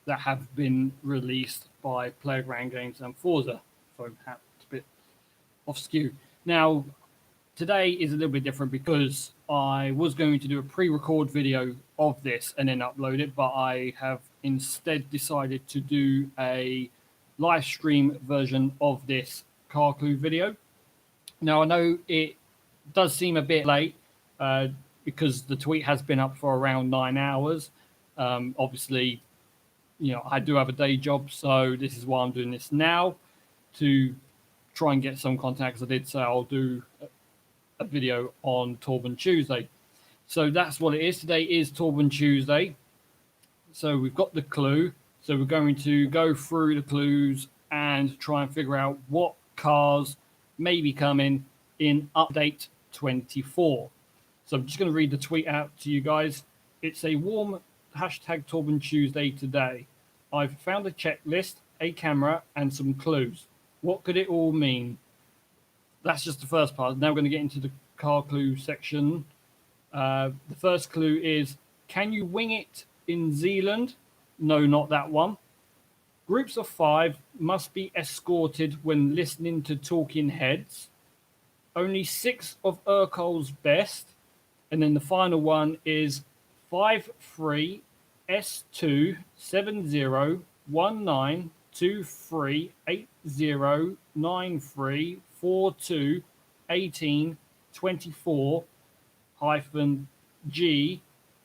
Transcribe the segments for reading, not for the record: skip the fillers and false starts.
that have been released by Playground Games and Forza. So perhaps a bit off skew. Now, today is a little bit different because I was going to do a pre-record video of this and then upload it, but I have instead decided to do a live stream version of this car clue video. Now, I know it does seem a bit late because the tweet has been up for around 9 hours. Obviously, I do have a day job, so this is why I'm doing this now, to try and get some content, because I did say I'll do a video on Torben Tuesday. So that's what it is. Today is Torben Tuesday. So we've got the clue. So we're going to go through the clues and try and figure out what cars may be coming in update 24. So I'm just going to read the tweet out to you guys. It's a warm hashtag Torben Tuesday today. I've found a checklist, a camera, and some clues. What could it all mean? That's just the first part. Now we're going to get into the car clue section. The first clue is, can you wing it in Zealand? No, not that one. Groups of 5 must be escorted when listening to talking heads. Only 6 of Urkel's best. And then the final one is 53 S2 70 19 23 80 93 42 18 24 hyphen G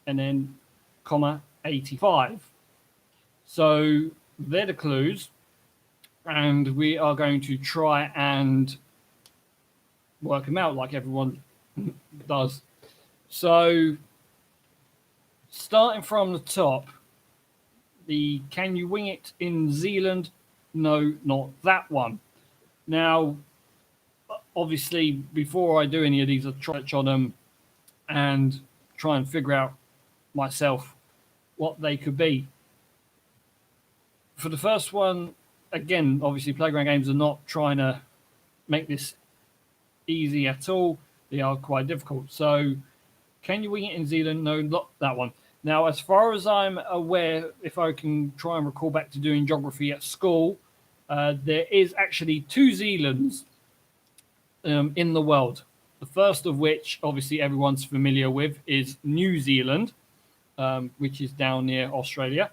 and then comma 85. So they're the clues, and we are going to try and work them out like everyone does. So starting from the top, the can you wing it in Zealand? No, not that one. Now, obviously, before I do any of these, I'll touch on them and try and figure out myself what they could be. For the first one, again, obviously, Playground Games are not trying to make this easy at all. They are quite difficult. So, can you wing it in Zealand? No, not that one. Now, as far as I'm aware, if I can try and recall back to doing geography at school, there is actually 2 Zealands in the world. The first of which, obviously, everyone's familiar with, is New Zealand, which is down near Australia.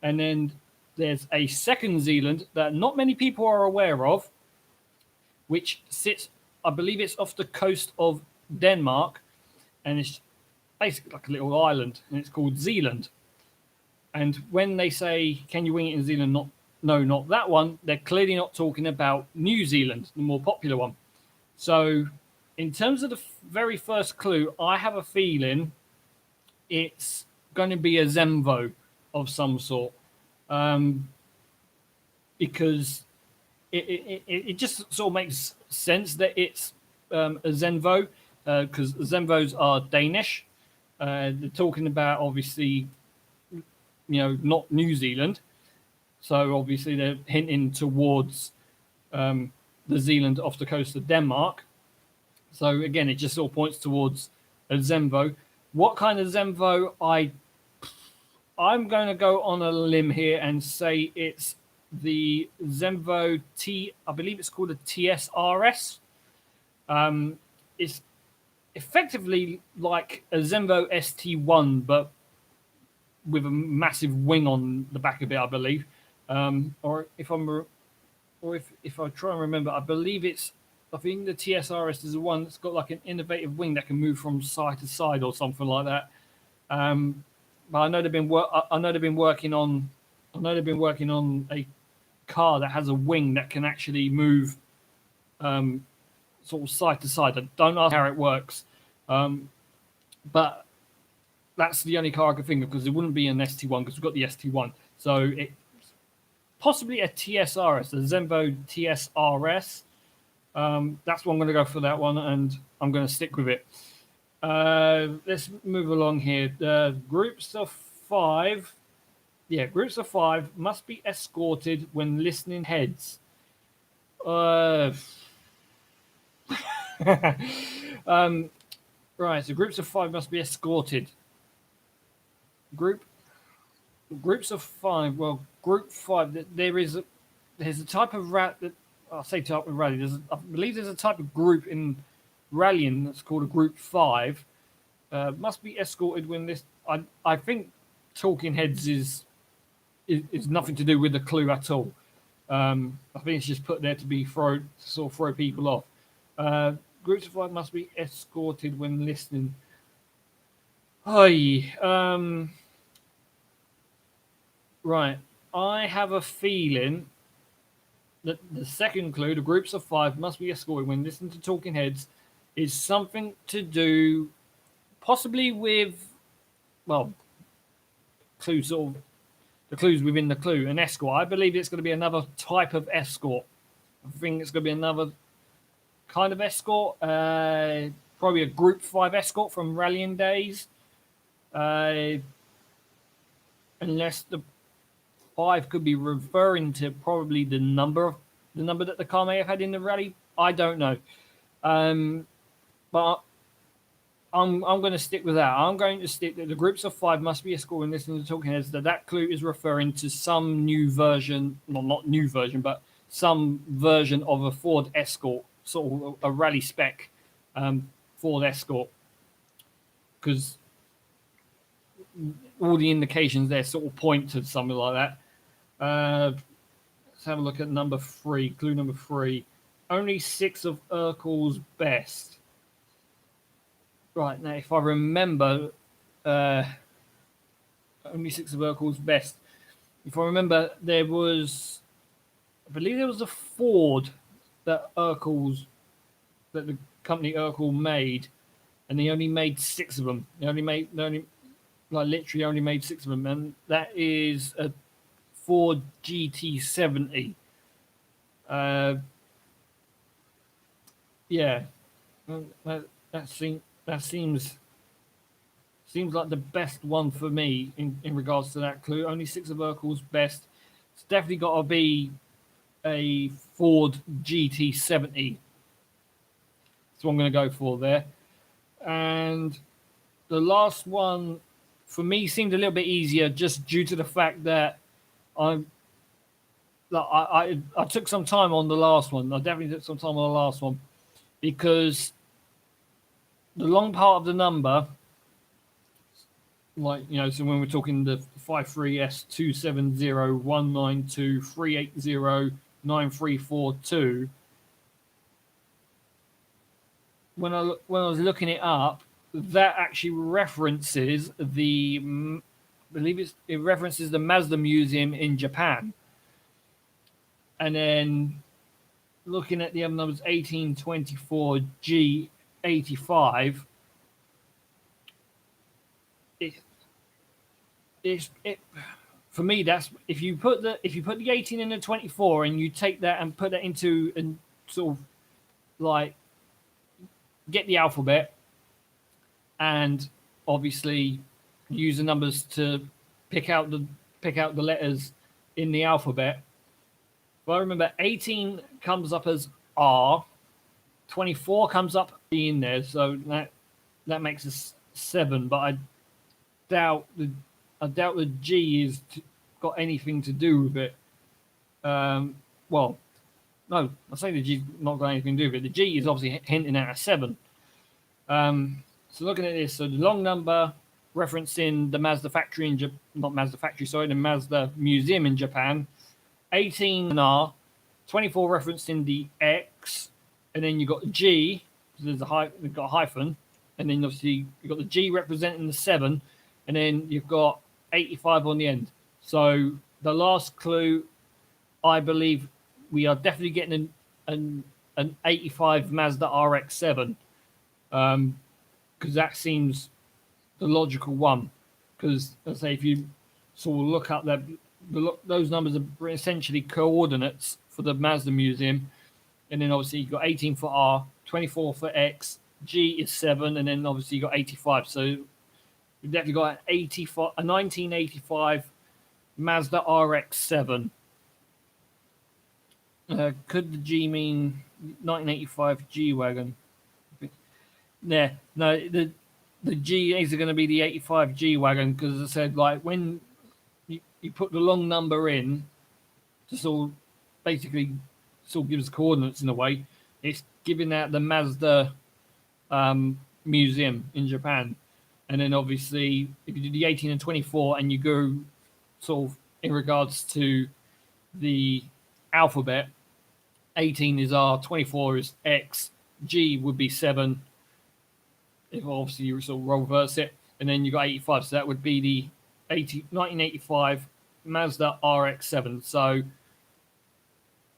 And then there's a second Zealand that not many people are aware of, which sits, I believe it's off the coast of Denmark, and it's basically like a little island, and it's called Zealand. And when they say, can you wing it in Zealand? No, not that one. They're clearly not talking about New Zealand, the more popular one. So in terms of the very first clue, I have a feeling it's going to be a Zemvo of some sort, because it just sort of makes sense that it's a Zenvo, because Zenvos are Danish. They're talking about, obviously, not New Zealand. So obviously they're hinting towards the Zealand off the coast of Denmark. So again, it just sort of points towards a Zemvo. What kind of Zemvo? I'm going to go on a limb here and say it's the Zemvo T. I believe it's called a TSRS. It's effectively like a Zemvo ST1, but with a massive wing on the back of it, I believe. Or if I try and remember, I think the TSRS is the one that's got like an innovative wing that can move from side to side or something like that. But I know they've been working on a car that has a wing that can actually move sort of side to side. I don't know how it works, but that's the only car I could think of, because it wouldn't be an ST1 because we've got the ST1. So it's possibly a TSRS, a Zemvo TSRS. That's what I'm going to go for, that one, and I'm going to stick with it. Let's move along here. Groups of 5. Yeah, groups of 5 must be escorted when listening heads. Right, so groups of 5 must be escorted. Groups of five. Well, group five. There's a type of rat that I'll say type of rally. I believe there's a type of group in rallying that's called a group five. Must be escorted when this. I think talking heads is nothing to do with the clue at all. I think it's just put there to be sort of throw people off. Groups of five must be escorted when listening. Hi. Right. I have a feeling that the second clue, the groups of five must be escorted when listening to talking heads, is something to do possibly with, well, clues sort of the clues within the clue, an escort. I believe it's going to be another type of escort. I think it's going to be another kind of escort. Probably a group five escort from rallying days. Unless the five could be referring to probably the number that the car may have had in the rally. I don't know. But I'm going to stick with that. I'm going to stick that the groups of five must be escorting listening to talking heads. That clue is referring to some new version, well, not new version, but some version of a Ford Escort, sort of a rally spec Ford Escort, because all the indications there sort of point to something like that. Let's have a look at number three. Clue number three. Only 6 of Urkel's best. Right, now if I remember, only 6 of Urkel's best. If I remember, I believe there was a Ford that the company Urkel made, and they only made 6 of them. Literally only made 6 of them, and that is a Ford GT70. Yeah, that seems like the best one for me in regards to that clue. Only 6 of Urkel's best. It's definitely got to be a Ford GT70. That's what I'm going to go for there. And the last one for me seemed a little bit easier, just due to the fact that I took some time on the last one. I definitely took some time on the last one, because the long part of the number, so when we're talking the 53S270192380934 when I was looking it up, that actually references it references the Mazda Museum in Japan. And then looking at the other numbers, 1824 G85, for me, that's if you put the 18 in the 24 and you take that and put that into and sort of like get the alphabet and obviously use the numbers to pick out the letters in the alphabet. Well, I remember 18 comes up as R, 24 comes up in there, so that makes us 7. But I doubt the G is got anything to do with it. Well, no, I say the G's not got anything to do with it. The G is obviously hinting at a 7. So looking at this, so the long number referencing the Mazda factory the Mazda Museum in Japan. 18 an R, 24 referencing the X, and then you got the G. So we've got a hyphen, and then obviously you've got the G representing the 7, and then you've got 85 on the end. So the last clue, I believe we are definitely getting an 85 Mazda RX-7, because that seems the logical one. Because let's say if you sort of look up that. Those numbers are essentially coordinates for the Mazda Museum, and then obviously you've got 18 for R, 24 for X, G is 7, and then obviously you've got 85. So you've definitely got a 1985 Mazda RX-7. Could the G mean 1985 G-Wagon? Yeah, no, the G is going to be the 85 G-Wagon, because as I said, like when you put the long number in to basically gives coordinates in a way. It's giving out the Mazda museum in Japan. And then obviously, if you do the 18 and 24 and you go sort of in regards to the alphabet, 18 is R, 24 is X, G would be 7. If obviously you sort of reverse it. And then you got 85. So that would be the 1985 Mazda RX-7. So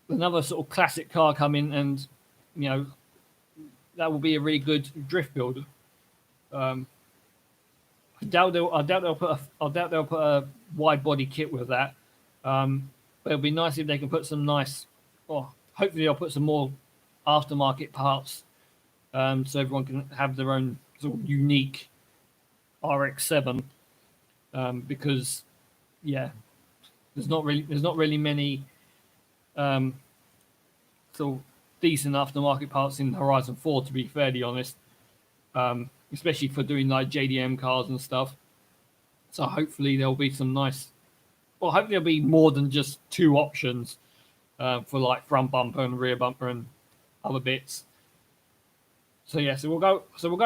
another sort of classic car coming, and that will be a really good drift build. I doubt they'll put a wide body kit with that. But it'll be nice if they can put some nice. Well, hopefully they'll put some more aftermarket parts, so everyone can have their own sort of unique RX-7. Because there's not really many sort of decent aftermarket parts in Horizon 4, to be fairly honest. Especially for doing like JDM cars and stuff. So hopefully there'll be some nice. Well, hopefully there'll be more than just 2 options for like front bumper and rear bumper and other bits. So we'll go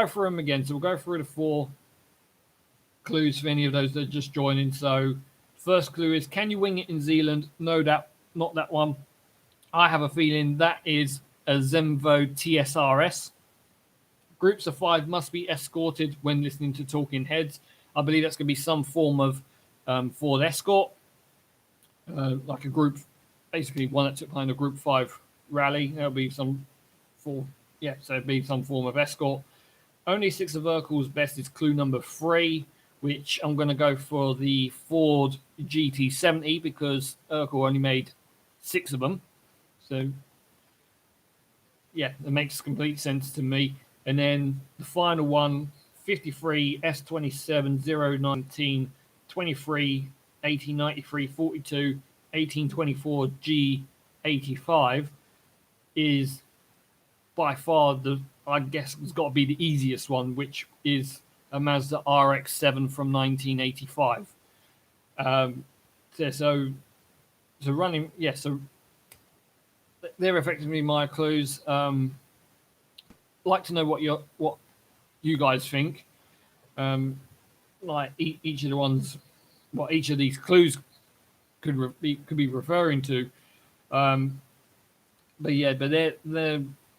through them again. So we'll go through the 4 clues for any of those that are just joining. So first clue is, can you wing it in Zealand? No, not that one. I have a feeling that is a Zenvo TSRS. Groups of 5 must be escorted when listening to Talking Heads. I believe that's going to be some form of Ford Escort, like a group, basically one that took part in a Group 5 rally. There'll be so it'll be some form of escort. Only 6 of Urkel's best is clue number 3, which I'm going to go for the Ford GT70 because Urkel only made 6 of them. So, it makes complete sense to me. And then the final one, 53 S27 019 23 1893 42 1824 G85 is by far I guess it's got to be the easiest one, which is a Mazda RX-7 from 1985. So they're effectively my clues. Like to know what you guys think. Like each of the ones, what each of these clues could be referring to. But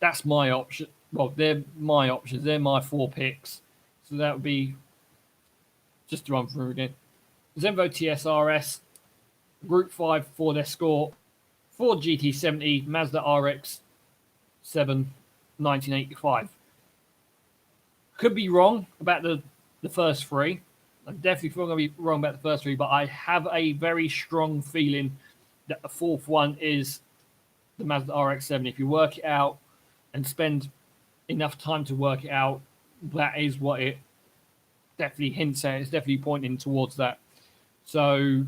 that's my option. Well, they're my options. They're my 4 picks. So that would be, just to run through again: Zenvo TSRS, Group 5 Ford Escort, Ford GT70, Mazda RX-7. 1985. Could be wrong about the first 3. I definitely feel I'm going to be wrong about the first 3, but I have a very strong feeling that the 4th one is the Mazda RX-7. If you work it out and spend enough time to work it out, that is what it definitely hints at. It's definitely pointing towards that. So,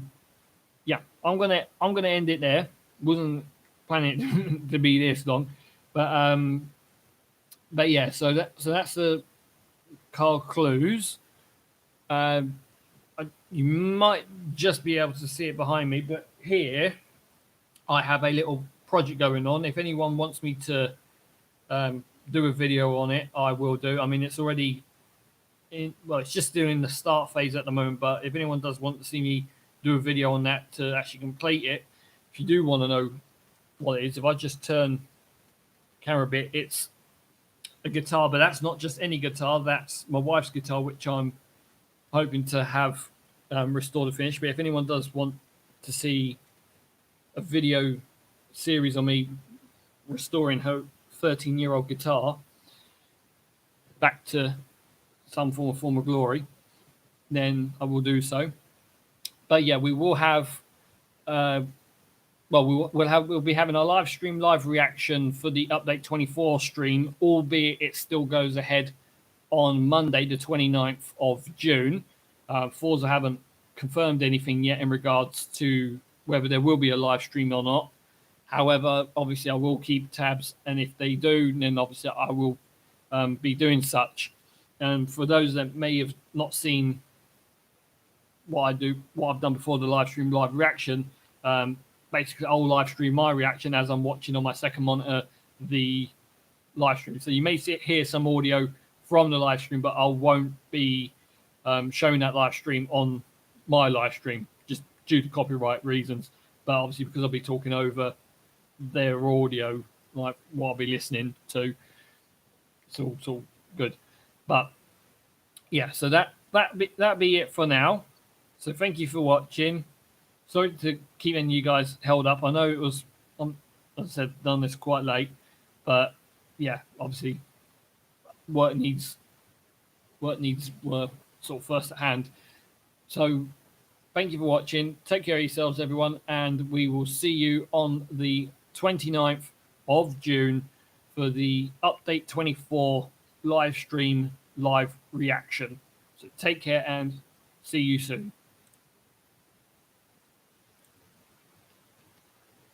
I'm gonna end it there. Wasn't planning it to be this long, but yeah, so that's the car clues. You might just be able to see it behind me, but here I have a little project going on. If anyone wants me to do a video on it, I will do. I mean, it's already it's just doing the start phase at the moment, but if anyone does want to see me do a video on that to actually complete it, if you do want to know what it is, if I just turn camera a bit, it's a guitar, but that's not just any guitar. That's my wife's guitar, which I'm hoping to have restored and finished. But if anyone does want to see a video series on me restoring her 13-year-old guitar back to some form of glory, then I will do so. But we will have we'll be having a live reaction for the Update 24 stream, albeit it still goes ahead on Monday, the 29th of June. Forza haven't confirmed anything yet in regards to whether there will be a live stream or not. However, obviously I will keep tabs, and if they do, then obviously I will be doing such. And for those that may have not seen what I've done before the live stream live reaction. Basically, I'll live stream my reaction as I'm watching on my second monitor the live stream. So you may hear some audio from the live stream, but I won't be showing that live stream on my live stream just due to copyright reasons. But obviously, because I'll be talking over their audio, like what I'll be listening to, it's all good. But yeah, so that be it for now. So thank you for watching. Sorry to keep you guys held up. I know it was, as I said, done this quite late, but yeah, obviously work needs were sort of first at hand. So thank you for watching. Take care of yourselves, everyone, and we will see you on the 29th of June for the Update 24 live stream live reaction. So take care and see you soon.